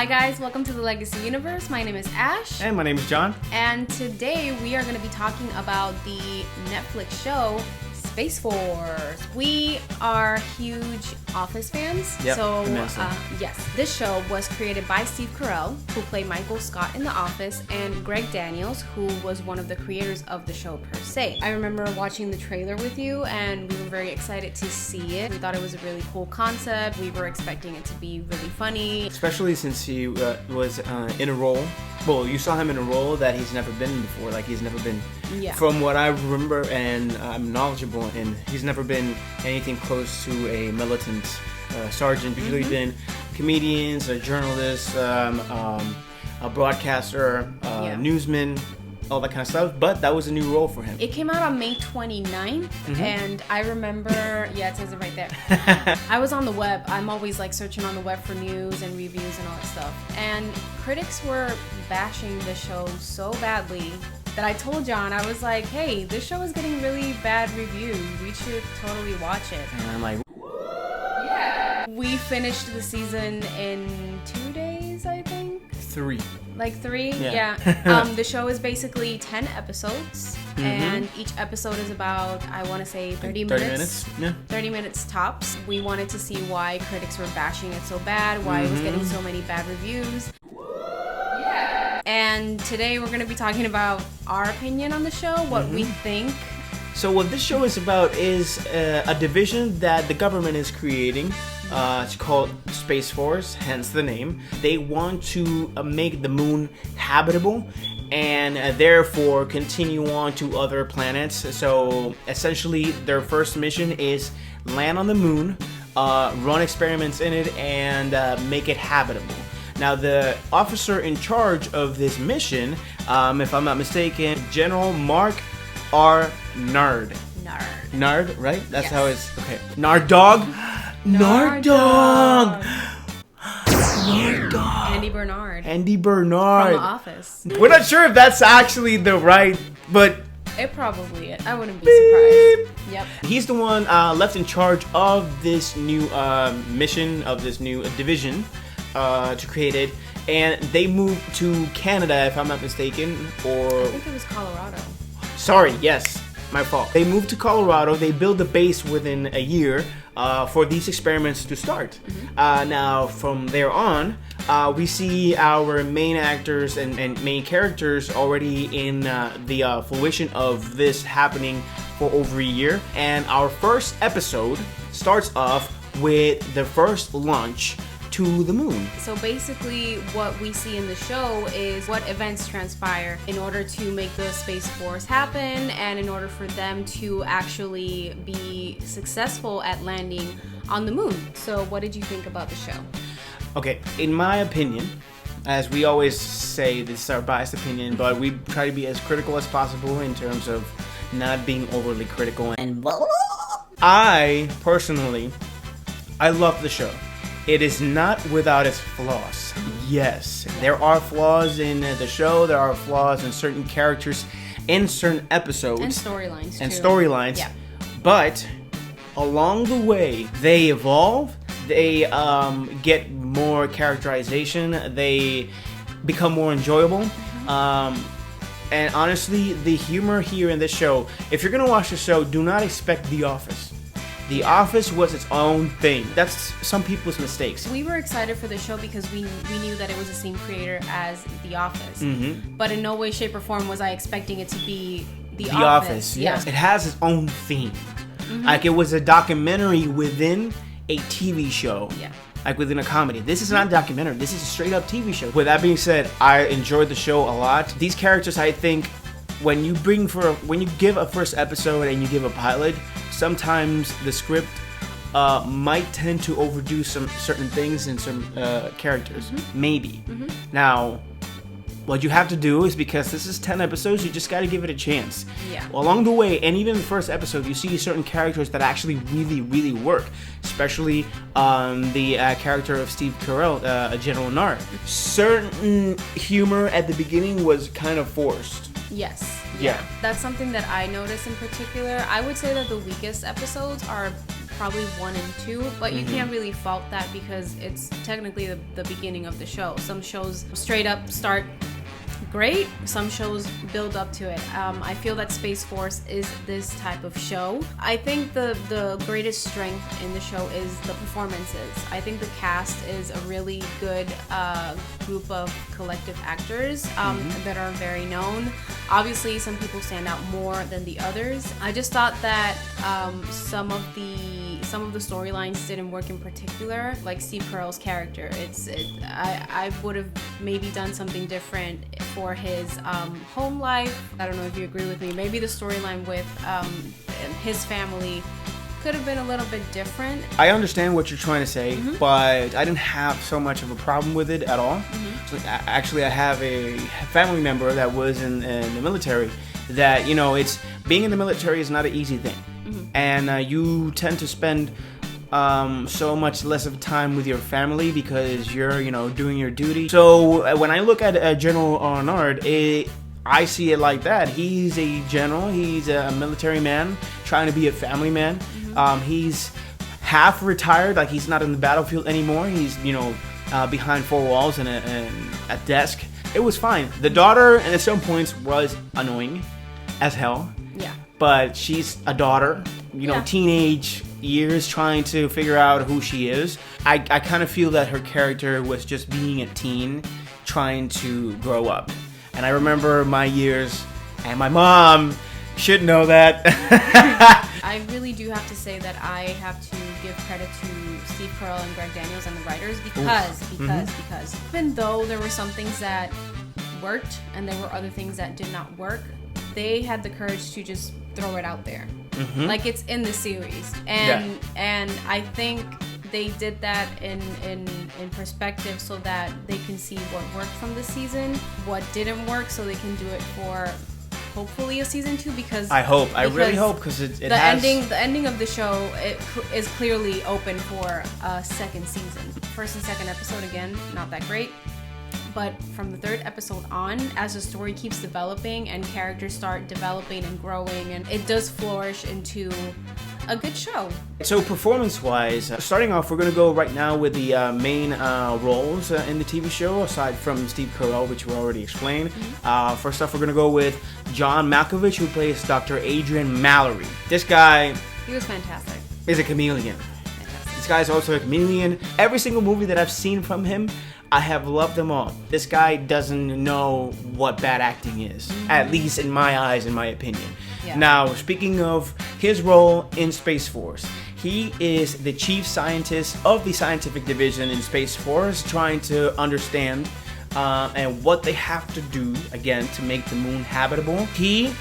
guys, welcome to the Legacy Universe. My name is Ash. And my name is John. And today we are going to be talking about the Netflix show Space Force. We are huge Office fans. Yep, so, yes, this show was created by Steve Carell, who played Michael Scott in The Office, and Greg Daniels, who was one of the creators of the show per se. I remember watching the trailer with you, and we were very excited to see it. We thought it was a really cool concept. We were expecting it to be really funny. Especially since he was in a role. Well, you saw him in a role that he's never been in before. Like, he's never been, from what I remember, and I'm knowledgeable, and he's never been anything close to a militant sergeant. Usually been comedians, a journalist, a broadcaster, newsman, all that kind of stuff. But that was a new role for him. It came out on May 29th, and I remember, it says it right there. I was on the web. I'm always like searching on the web for news and reviews and all that stuff. And critics were bashing the show so badly that I told John, I was like, hey, this show is getting really bad reviews. We should totally watch it. And I'm like, yeah. We finished the season in 2 days, I think. 3. Like 3? Yeah. The show is basically 10 episodes, and each episode is about, I want to say, 30 minutes. 30 minutes tops. We wanted to see why critics were bashing it so bad, why it was getting so many bad reviews. And today we're going to be talking about our opinion on the show, what we think. So what this show is about is a division that the government is creating. It's called Space Force, hence the name. They want to make the moon habitable and therefore continue on to other planets. So essentially their first mission is land on the moon, run experiments in it, and make it habitable. Now, the officer in charge of this mission, if I'm not mistaken, General Mark R. Nard. Nard, right? That's how it's... Okay. Nardog? Nardog! Nardog! Andy Bernard. Andy Bernard. From The Office. We're not sure if that's actually the right, but... It probably is. I wouldn't be surprised. Yep. He's the one left in charge of this new mission, of this new division. To create it, and they moved to Canada, if I'm not mistaken, or... I think it was Colorado. Sorry, yes, my fault. They moved to Colorado, they built a base within a year for these experiments to start. Now, from there on, we see our main actors and main characters already in the fruition of this happening for over a year, and our first episode starts off with the first launch to the moon. So basically what we see in the show is what events transpire in order to make the Space Force happen and in order for them to actually be successful at landing on the moon. So what did you think about the show? Okay, in my opinion, as we always say, this is our biased opinion, but we try to be as critical as possible in terms of not being overly critical. And I personally love the show. It is not without its flaws. Yes, there are flaws in the show. There are flaws in certain characters, in certain episodes. And storylines, too. Yeah. But along the way, they evolve. They get more characterization. They become more enjoyable. And honestly, the humor here in this show, if you're going to watch the show, do not expect The Office. The Office was its own thing. That's some people's mistakes. We were excited for the show because we knew that it was the same creator as The Office. But in no way, shape, or form was I expecting it to be The Office. Yes. It has its own theme. Like, it was a documentary within a TV show. Yeah. Like within a comedy. This is not a documentary. This is a straight up TV show. With that being said, I enjoyed the show a lot. These characters, I think, when you give a first episode and you give a pilot, sometimes the script might tend to overdo some certain things in some characters. Maybe. Now, what you have to do is, because this is 10 episodes, you just got to give it a chance. Yeah. Along the way, and even in the first episode, you see certain characters that actually really, really work. Especially the character of Steve Carell, General Nard. Certain humor at the beginning was kind of forced. Yes. Yeah. That's something that I noticed in particular. I would say that the weakest episodes are probably 1 and 2, but you can't really fault that because it's technically the beginning of the show. Some shows straight up start great, some shows build up to it. I feel that Space Force is this type of show. I think the greatest strength in the show is the performances. I think the cast is a really good group of collective actors that are very known. Obviously, some people stand out more than the others. I just thought that some of the storylines didn't work in particular, like Steve Carell's character. I would have maybe done something different for his home life. I don't know if you agree with me. Maybe the storyline with his family could have been a little bit different. I understand what you're trying to say, but I didn't have so much of a problem with it at all. So, actually, I have a family member that was in the military that, you know, it's being in the military is not an easy thing. And you tend to spend so much less of time with your family because you're, you know, doing your duty. So when I look at General Arnard, I see it like that. He's a general. He's a military man trying to be a family man. He's half retired, like he's not in the battlefield anymore. He's, you know, behind four walls and a desk. It was fine. The daughter, and at some points, was annoying as hell. Yeah. But she's a daughter, you know, teenage years trying to figure out who she is. I kind of feel that her character was just being a teen trying to grow up. And I remember my years, and my mom should know that. I really do have to say that I have to give credit to Steve Carell and Greg Daniels and the writers because even though there were some things that worked and there were other things that did not work, they had the courage to just throw it out there. Like it's in the series. And I think they did that in perspective so that they can see what worked from the season, what didn't work, so they can do it for hopefully a season 2. Because I really hope, because the ending of the show is clearly open for a second season. First and second episode, again, not that great. But from the third episode on, as the story keeps developing and characters start developing and growing, and it does flourish into a good show. So performance-wise, starting off, we're going to go right now with the main roles in the TV show, aside from Steve Carell, which we already explained. First off, we're going to go with John Malkovich, who plays Dr. Adrian Mallory. This guy... He was fantastic. ...is a chameleon. This guy's also a chameleon. Every single movie that I've seen from him, I have loved them all. This guy doesn't know what bad acting is, at least in my eyes, in my opinion. Yeah. Now, speaking of his role in Space Force, he is the chief scientist of the scientific division in Space Force, trying to understand and what they have to do, again, to make the moon habitable. He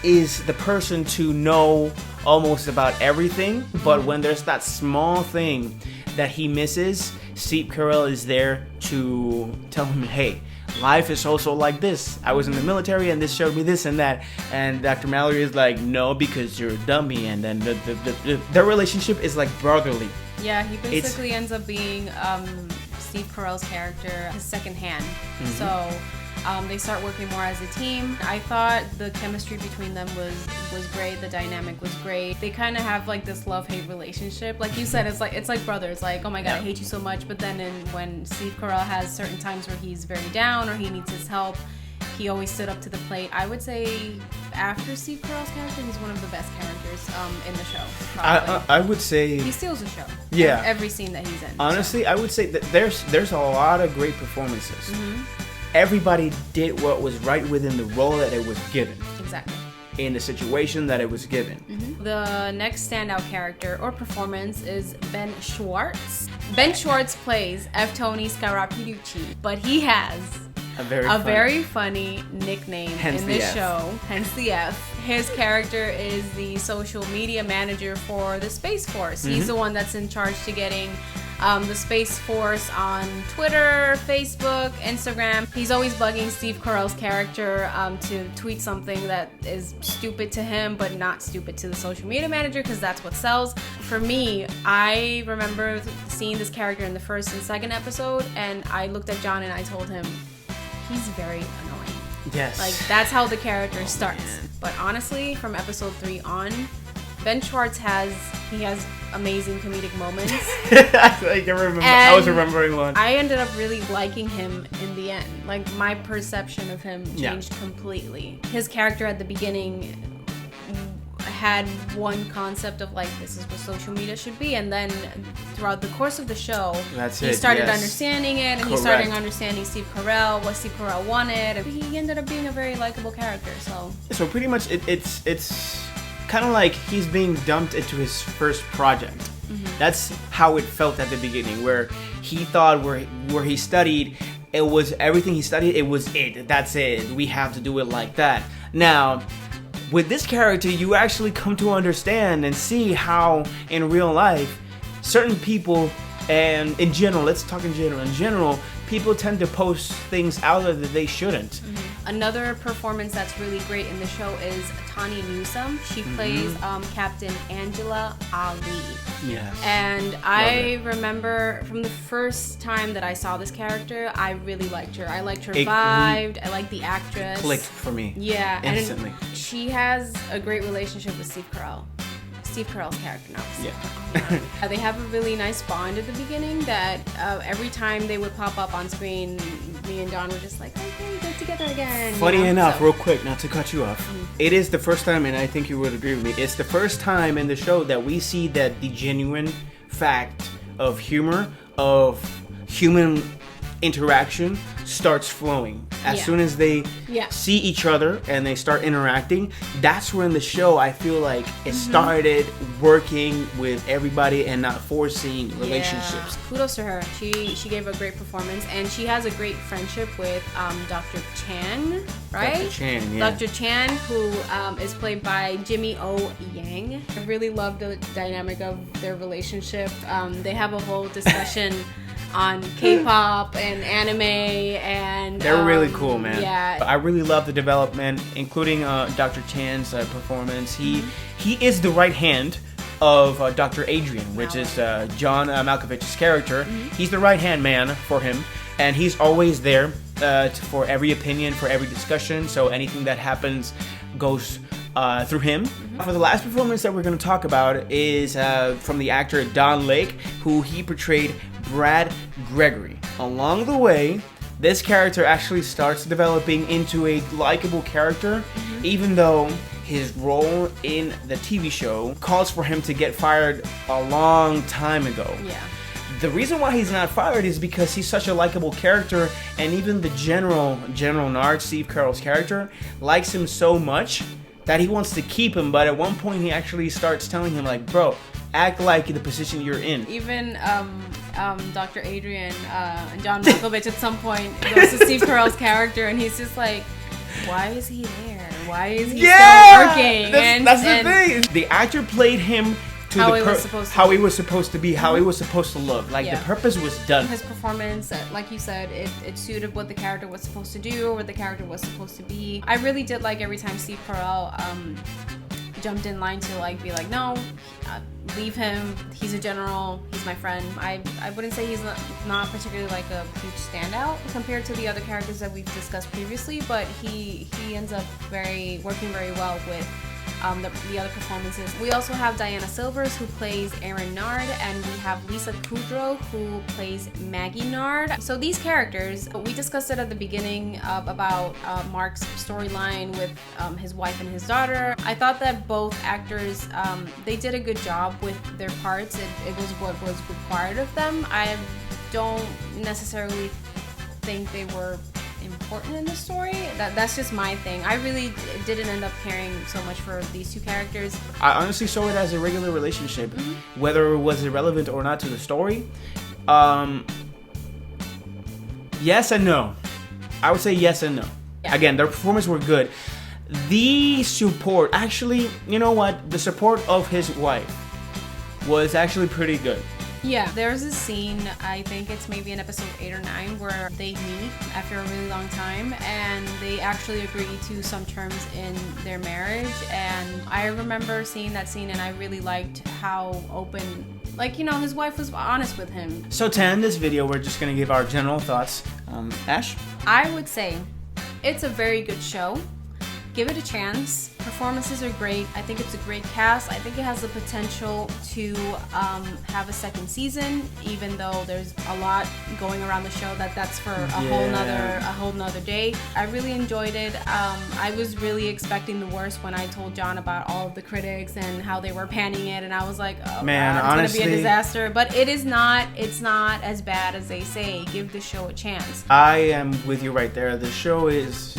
is the person to know almost about everything, but when there's that small thing that he misses, Steve Carell is there to tell him, hey, life is also like this. I was in the military and this showed me this and that. And Dr. Mallory is like, no, because you're a dummy. And then their relationship is like brotherly. Yeah, he basically ends up being Steve Carell's character, his second hand. So they start working more as a team. I thought the chemistry between them was great. The dynamic was great. They kind of have like this love-hate relationship. Like you said, it's like brothers. Like, oh my god, I hate you so much. But then when Steve Carell has certain times where he's very down or he needs his help, he always stood up to the plate. I would say after Steve Carell's character, he's one of the best characters in the show. I would say he steals the show. Yeah, every scene that he's in. Honestly, so. I would say that there's a lot of great performances. Everybody did what was right within the role that it was given. Exactly. In the situation that it was given. The next standout character or performance is Ben Schwartz. Ben Schwartz plays F. Tony Scarapiducci, but he has a very funny nickname in this show, hence the F. His character is the social media manager for the Space Force. He's the one that's in charge to getting the Space Force on Twitter, Facebook, Instagram. He's always bugging Steve Carell's character to tweet something that is stupid to him, but not stupid to the social media manager, because that's what sells. For me, I remember seeing this character in the first and second episode, and I looked at John and I told him, he's very annoying. Yes. Like, that's how the character starts. Man. But honestly, from episode 3 on, Ben Schwartz has amazing comedic moments. I was remembering one. I ended up really liking him in the end. Like, my perception of him changed completely. His character at the beginning had one concept of like, this is what social media should be, and then throughout the course of the show, he started understanding it, and he started understanding Steve Carell, what Steve Carell wanted, and he ended up being a very likable character. So pretty much it's kind of like he's being dumped into his first project. Mm-hmm. That's how it felt at the beginning, where he thought where he studied, it was everything he studied, it was it. That's it. We have to do it like that. Now, with this character, you actually come to understand and see how in real life, certain people, and in general, let's talk in general, people tend to post things out there that they shouldn't. Mm-hmm. Another performance that's really great in the show is Tawny Newsome. She plays Captain Angela Ali. Yes. And I remember from the first time that I saw this character, I really liked her. I liked her vibe. I liked the actress. Clicked for me. Yeah. Instantly. And she has a great relationship with Steve Carell. Steve Carell's character now. Yeah. They have a really nice bond at the beginning that every time they would pop up on screen, me and Don were just like, okay, get together again. Funny enough, real quick, not to cut you off, it is the first time, and I think you would agree with me, it's the first time in the show that we see that the genuine fact of humor, of human interaction starts flowing. As soon as they see each other and they start interacting, that's when the show, I feel like, it started working with everybody and not forcing relationships. Kudos to her. She gave a great performance, and she has a great friendship with Dr. Chan, right? Dr. Chan, yeah. Dr. Chan, who is played by Jimmy O. Yang. I really love the dynamic of their relationship. They have a whole discussion on K-pop and anime, and they're really cool, man. Yeah, I really love the development, including Dr. Chan's performance. He is the right hand of Dr. Adrian, which is John Malkovich's character. He's the right hand man for him, and he's always there for every opinion, for every discussion. So anything that happens goes through him. For the last performance that we're going to talk about is from the actor Don Lake, who he portrayed Brad Gregory. Along the way, this character actually starts developing into a likable character, even though his role in the TV show calls for him to get fired a long time ago. Yeah. The reason why he's not fired is because he's such a likable character, and even the General Nard, Steve Carell's character, likes him so much that he wants to keep him, but at one point he actually starts telling him, like, bro, act like the position you're in. Even Dr. Adrian and John Malkovich at some point goes to Steve Carell's character, and he's just like, why is he there? Why is he still working? That's the thing. The actor played him to how he was supposed to be, how he was supposed to look. Like, the purpose was done. His performance, like you said, it suited what the character was supposed to do, or what the character was supposed to be. I really did like every time Steve Carell jumped in line to like be like, no, leave him. He's a general. He's my friend. I wouldn't say he's not particularly like a huge standout compared to the other characters that we've discussed previously, but he ends up working very well with the other performances. We also have Diana Silvers, who plays Erin Nard, and we have Lisa Kudrow, who plays Maggie Nard. So these characters, we discussed it at the beginning about Mark's storyline with his wife and his daughter. I thought that both actors, they did a good job with their parts. It was what was required of them. I don't necessarily think they were important in the story. That's just my thing. I really didn't end up caring so much for these two characters. I honestly saw it as a regular relationship, whether it was irrelevant or not to the story. Yes and no. I would say yes and no. Yeah. Again, their performances were good. The support, actually, you know what? The support of his wife was actually pretty good. Yeah, there's a scene, I think it's maybe in episode 8 or 9, where they meet after a really long time, and they actually agree to some terms in their marriage. And I remember seeing that scene, and I really liked how open, like, you know, his wife was honest with him. So to end this video, we're just going to give our general thoughts. Ash? I would say it's a very good show. give it a chance. Performances are great. I think it's a great cast. I think it has the potential to have a second season, even though there's a lot going around the show that's for a whole nother day. I really enjoyed it. I was really expecting the worst when I told John about all of the critics and how they were panning it, and I was like, oh man, God, it's honestly, gonna be a disaster. But it is not. It's not as bad as they say. Give the show a chance. I am with you right there. The show is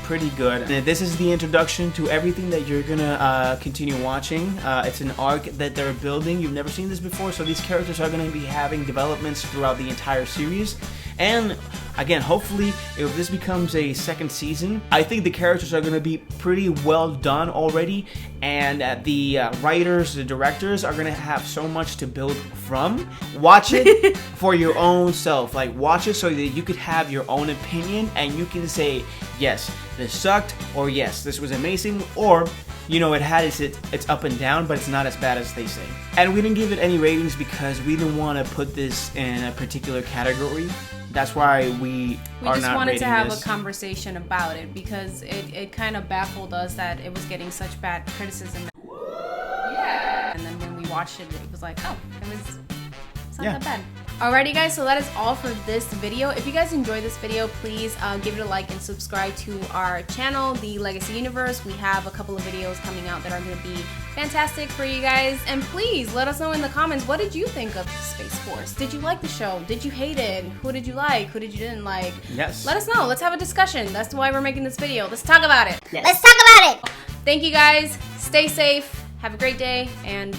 pretty good. And this is the introduction to everything that you're gonna continue watching. It's an arc that they're building. You've never seen this before, so these characters are gonna be having developments throughout the entire series. And again, hopefully, if this becomes a second season, I think the characters are gonna be pretty well done already, and the writers, the directors are gonna have so much to build from. Watch it for your own self. Like, watch it so that you could have your own opinion and you can say, yes, this sucked, or yes, this was amazing, or you know, it had its up and down, but it's not as bad as they say. And we didn't give it any ratings because we didn't want to put this in a particular category. That's why we are just not wanted to rating have this. a conversation about it because it kind of baffled us that it was getting such bad criticism. Yeah. And then when we watched it, it was like, oh, it's not that bad. Alrighty guys, so that is all for this video. If you guys enjoyed this video, please give it a like and subscribe to our channel, The Legacy Universe. We have a couple of videos coming out that are going to be fantastic for you guys. And please let us know in the comments, what did you think of Space Force? Did you like the show? Did you hate it? Who did you like? Who did you didn't like? Yes. Let us know. Let's have a discussion. That's why we're making this video. Let's talk about it. Let's talk about it. Thank you guys. Stay safe. Have a great day and